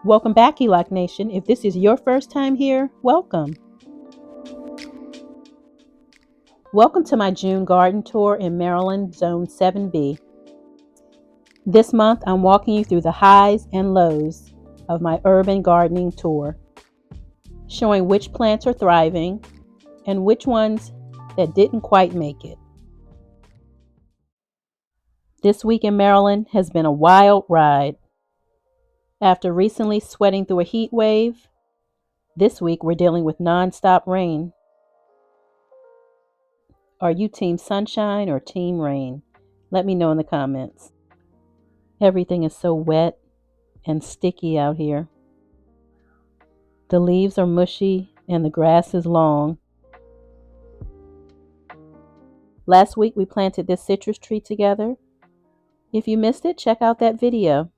Welcome back, ELOC Nation. If this is your first time here, welcome. Welcome to my June garden tour in Maryland, Zone 7B. This month, I'm walking you through the highs and lows of my urban gardening tour, showing which plants are thriving and which ones that didn't quite make it. This week in Maryland has been a wild ride. After recently sweating through a heat wave, this week we're dealing with nonstop rain. Are you team sunshine or team rain? Let me know in the comments. Everything is so wet and sticky out here. The leaves are mushy and the grass is long. Last week we planted this citrus tree together. If you missed it, check out that video.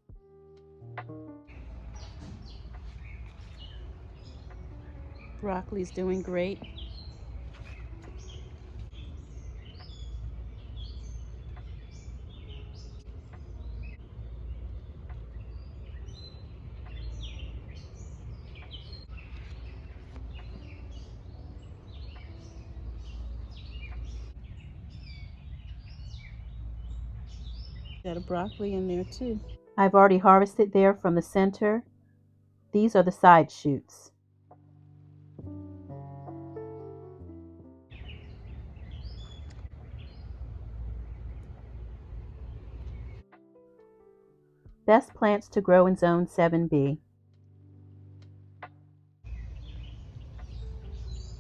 Broccoli's doing great. Got a broccoli in there too. I've already harvested there from the center. These are the side shoots. Best plants to grow in Zone 7B.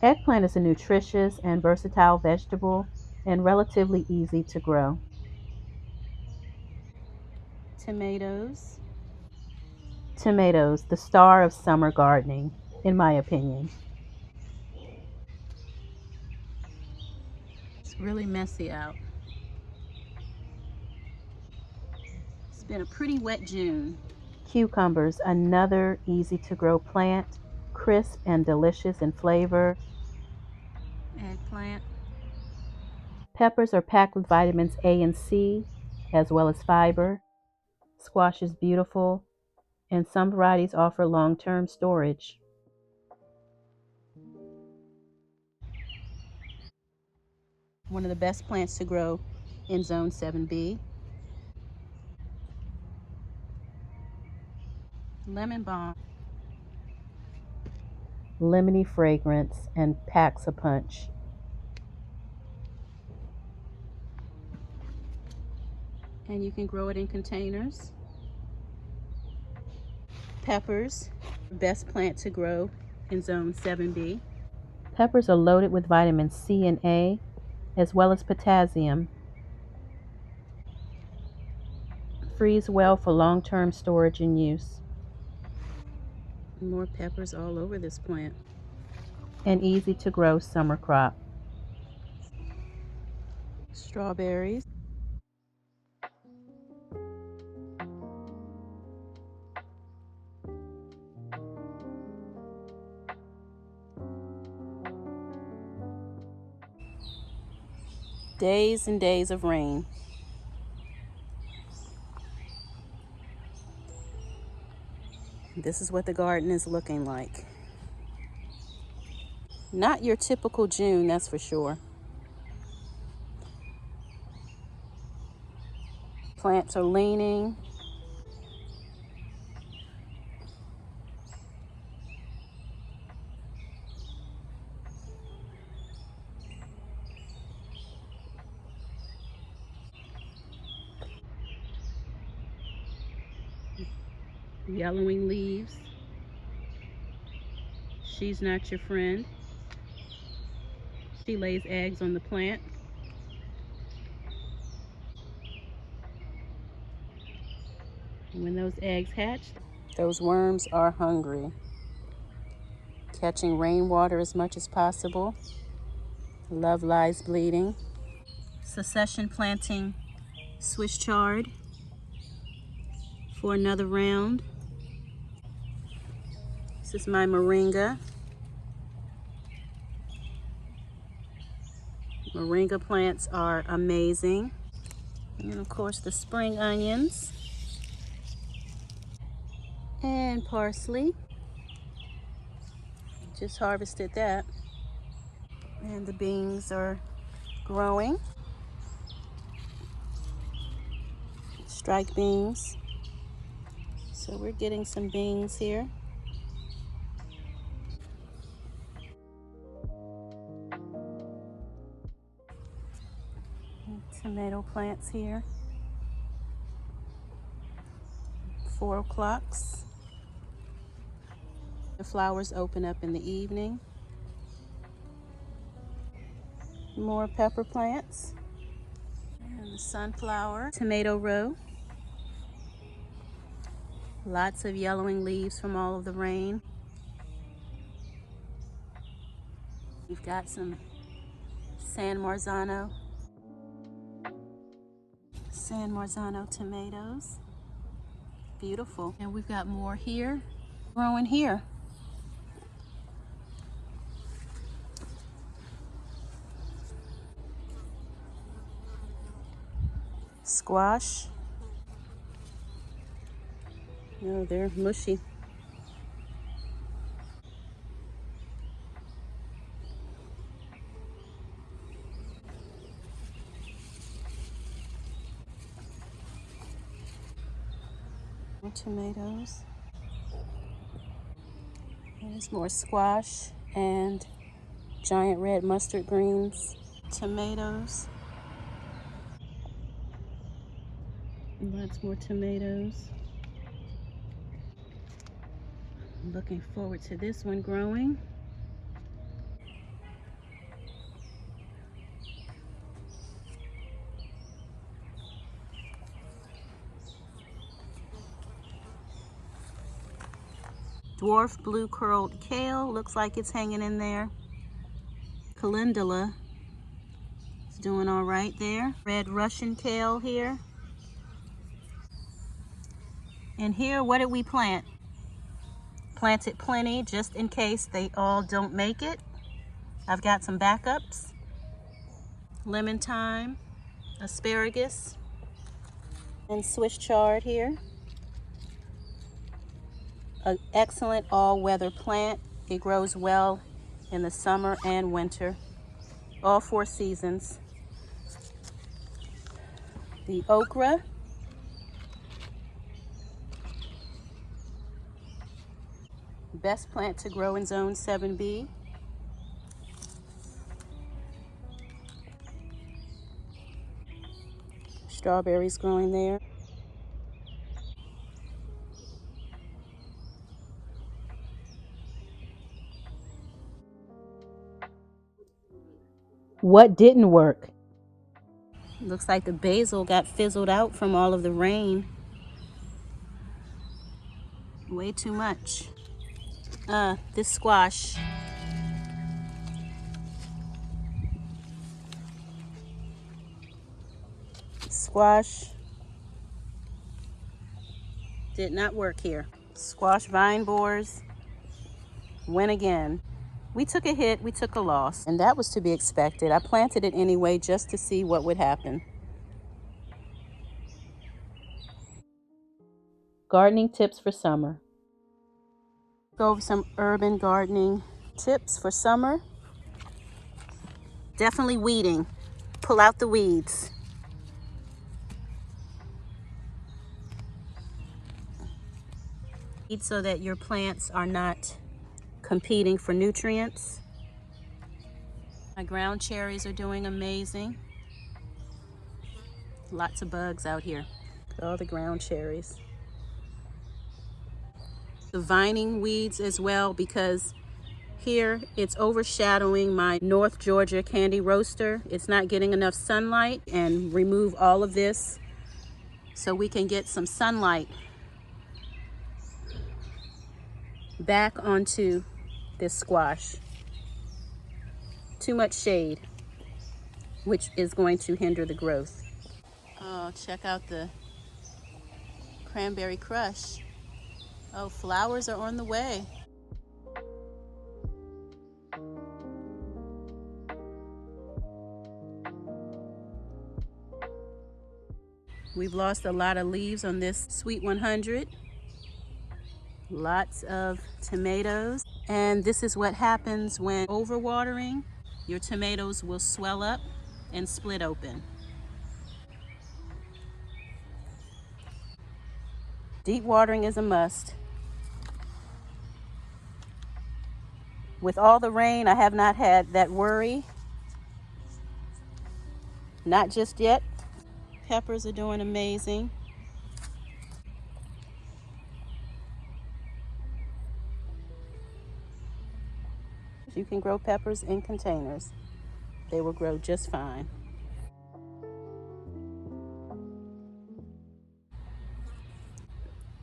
Eggplant is a nutritious and versatile vegetable and relatively easy to grow. Tomatoes. Tomatoes, the star of summer gardening, in my opinion. It's really messy out. It's been a pretty wet June. Cucumbers, another easy to grow plant, crisp and delicious in flavor. Eggplant. Peppers are packed with vitamins A and C, as well as fiber. Squash is beautiful, and some varieties offer long-term storage. One of the best plants to grow in Zone 7B. Lemon balm. Lemony fragrance and packs a punch. And you can grow it in containers. Peppers, best plant to grow in Zone 7B. Peppers are loaded with vitamins C and A, as well as potassium. Freeze well for long-term storage and use. More peppers all over this plant. An easy to grow summer crop. Strawberries. Days and days of rain. This is what the garden is looking like. Not your typical June, that's for sure. Plants are leaning. Yellowing leaves. She's not your friend. She lays eggs on the plant. And when those eggs hatch, those worms are hungry. Catching rainwater as much as possible. Love lies bleeding. Succession planting Swiss chard for another round. This is my moringa. Moringa plants are amazing. And of course the spring onions and parsley. Just harvested that. And the beans are growing. Strike beans. So we're getting some beans here. And tomato plants here. 4 o'clocks. The flowers open up in the evening. More pepper plants. And the sunflower. Tomato row. Lots of yellowing leaves from all of the rain. We've got some San Marzano tomatoes. Beautiful. And we've got more here, growing here. Squash. No, they're mushy. More tomatoes. There's more squash and giant red mustard greens. Tomatoes. Lots more tomatoes. I'm looking forward to this one growing. Dwarf blue curled kale, looks like it's hanging in there. Calendula is doing all right there. Red Russian kale here. And here, what did we plant? Planted plenty just in case they all don't make it. I've got some backups. Lemon thyme, asparagus, and Swiss chard here. An excellent all-weather plant. It grows well in the summer and winter, all 4 seasons. The okra. Best plant to grow in Zone 7B. Strawberries growing there. What didn't work? Looks like the basil got fizzled out from all of the rain. Way too much. This squash. Squash did not work here. Squash vine borers went again. We took a hit, we took a loss, and that was to be expected. I planted it anyway just to see what would happen. Gardening tips for summer. Go over some urban gardening tips for summer. Definitely weeding. Pull out the weeds. So that your plants are not competing for nutrients. My ground cherries are doing amazing. Lots of bugs out here. Look at all the ground cherries. The vining weeds as well, because here it's overshadowing my North Georgia candy roaster. It's not getting enough sunlight, and remove all of this so we can get some sunlight back onto this squash. Too much shade, which is going to hinder the growth. Oh, check out the cranberry crush. Oh, flowers are on the way. We've lost a lot of leaves on this Sweet 100. Lots of tomatoes. And this is what happens when overwatering. Your tomatoes will swell up and split open. Deep watering is a must. With all the rain, I have not had that worry. Not just yet. Peppers are doing amazing. You can grow peppers in containers. They will grow just fine.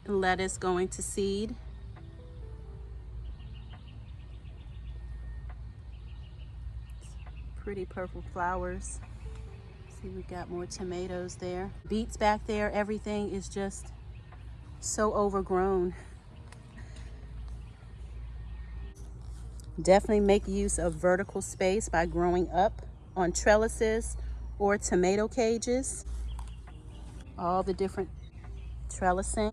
Lettuce going to seed. Pretty purple flowers. See, we got more tomatoes there. Beets back there. Everything is just so overgrown. Definitely make use of vertical space by growing up on trellises or tomato cages. All the different trellising.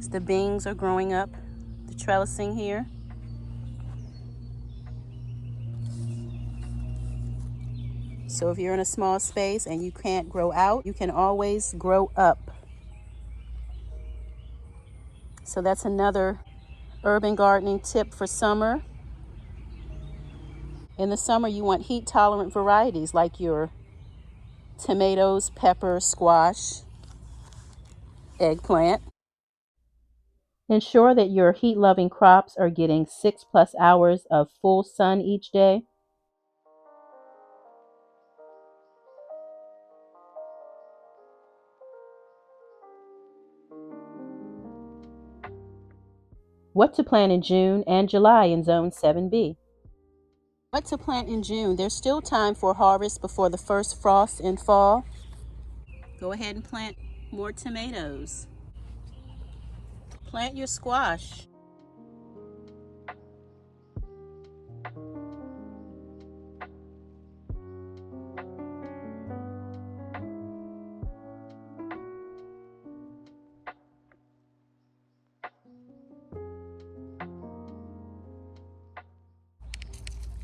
The beans are growing up the trellising here. So if you're in a small space and you can't grow out, you can always grow up. So that's another urban gardening tip for summer. In the summer, you want heat tolerant varieties like your tomatoes, pepper, squash, eggplant. Ensure that your heat-loving crops are getting 6+ hours of full sun each day. What to plant in June and July in Zone 7B. What to plant in June? There's still time for harvest before the first frost in fall. Go ahead and plant more tomatoes. Plant your squash.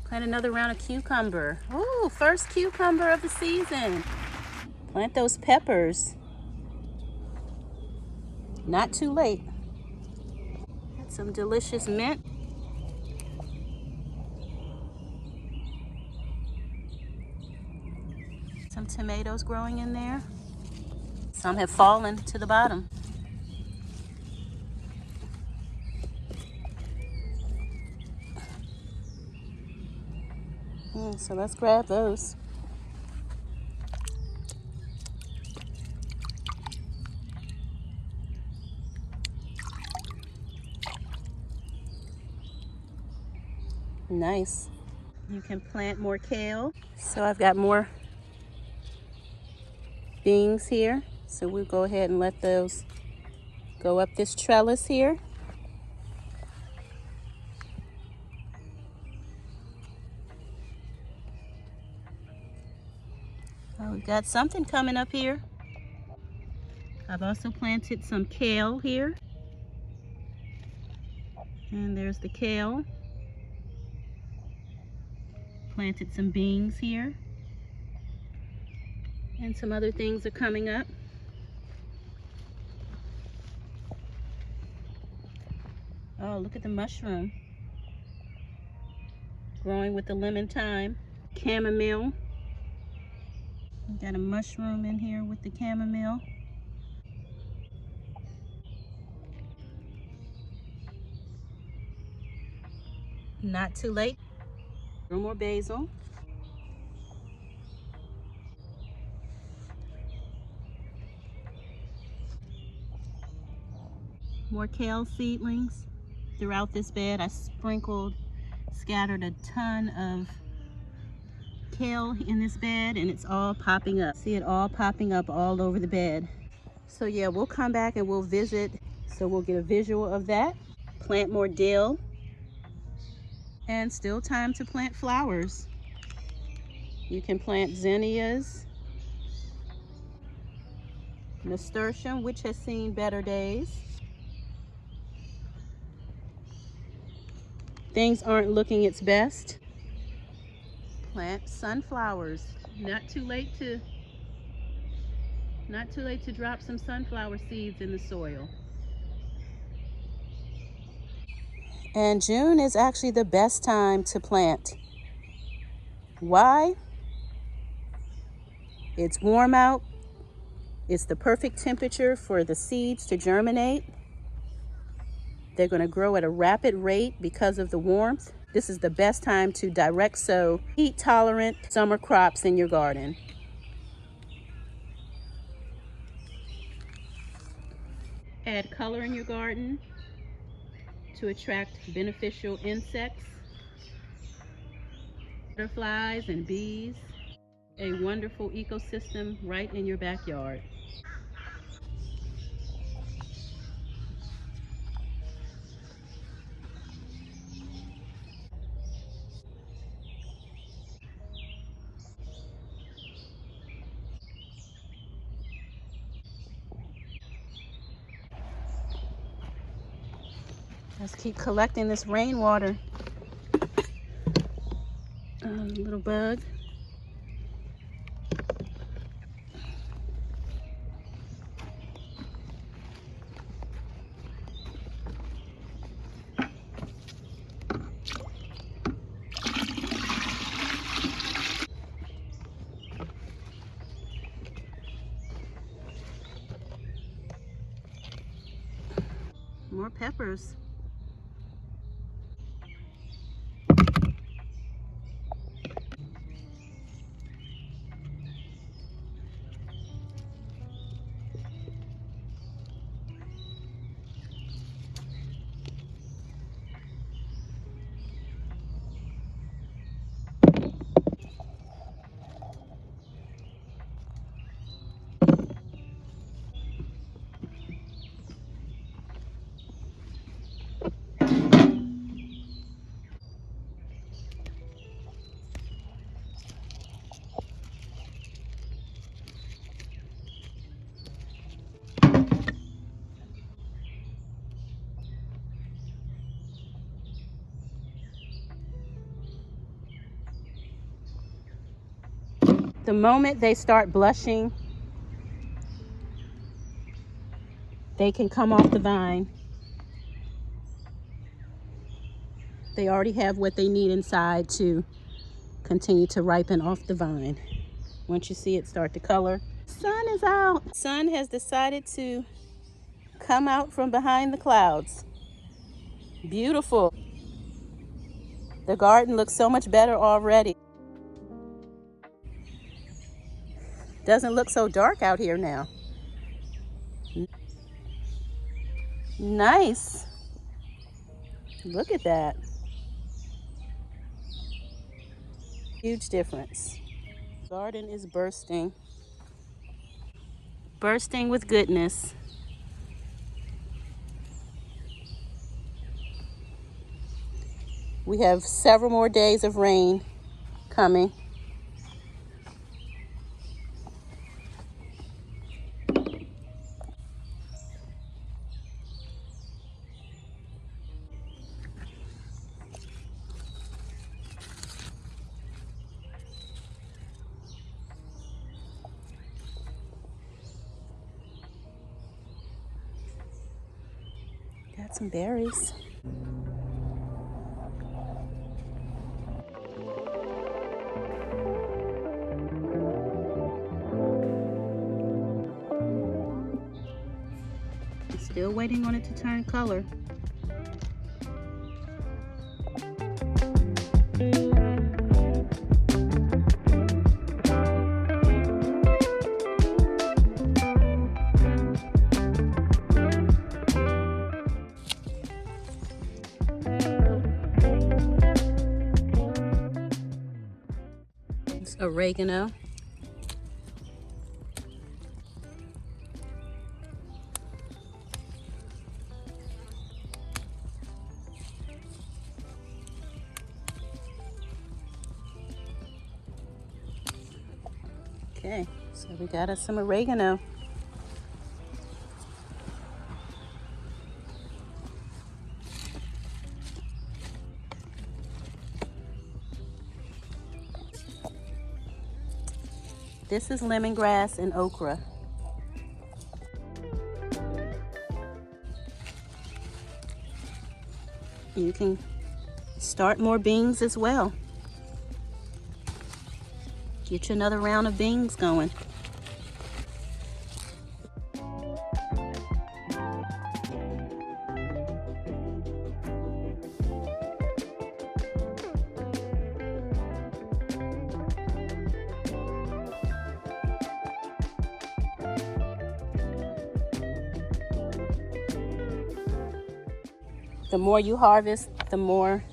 Plant another round of cucumber. Ooh, first cucumber of the season. Plant those peppers. Not too late. Got some delicious mint. Some tomatoes growing in there. Some have fallen to the bottom. So let's grab those. Nice. You can plant more kale. So I've got more beans here. So we'll go ahead and let those go up this trellis here. Oh, we've got something coming up here. I've also planted some kale here. And there's the kale. Planted some beans here. And some other things are coming up. Oh, look at the mushroom. Growing with the lemon thyme. Chamomile. We've got a mushroom in here with the chamomile. Not too late. A little more basil. More kale seedlings throughout this bed. I scattered a ton of kale in this bed, and it's all popping up. See it all popping up all over the bed. So yeah, we'll come back and we'll visit. So we'll get a visual of that. Plant more dill. And still time to plant flowers. You can plant zinnias. Nasturtium, which has seen better days. Things aren't looking its best. Plant sunflowers. Not too late to drop some sunflower seeds in the soil. And June is actually the best time to plant. Why? It's warm out. It's the perfect temperature for the seeds to germinate. They're going to grow at a rapid rate because of the warmth. This is the best time to direct sow heat-tolerant summer crops in your garden. Add color in your garden to attract beneficial insects, butterflies and bees. A wonderful ecosystem right in your backyard. Let's keep collecting this rainwater. Little bug. More peppers. The moment they start blushing, they can come off the vine. They already have what they need inside to continue to ripen off the vine. Once you see it start to color, sun is out. Sun has decided to come out from behind the clouds. Beautiful. The garden looks so much better already. Doesn't look so dark out here now. Nice. Look at that. Huge difference. Garden is bursting. Bursting with goodness. We have several more days of rain coming. Got some berries. Still waiting on it to turn color. It's oregano. Okay, so we got us some oregano. This is lemongrass and okra. You can start more beans as well. Get you another round of beans going. The more you harvest, the more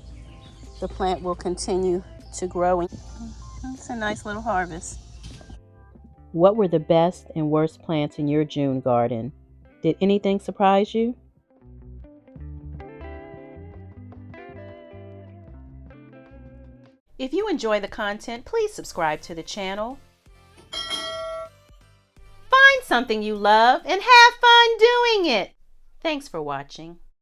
the plant will continue to grow. It's a nice little harvest. What were the best and worst plants in your June garden? Did anything surprise you? If you enjoy the content, please subscribe to the channel. Find something you love and have fun doing it. Thanks for watching.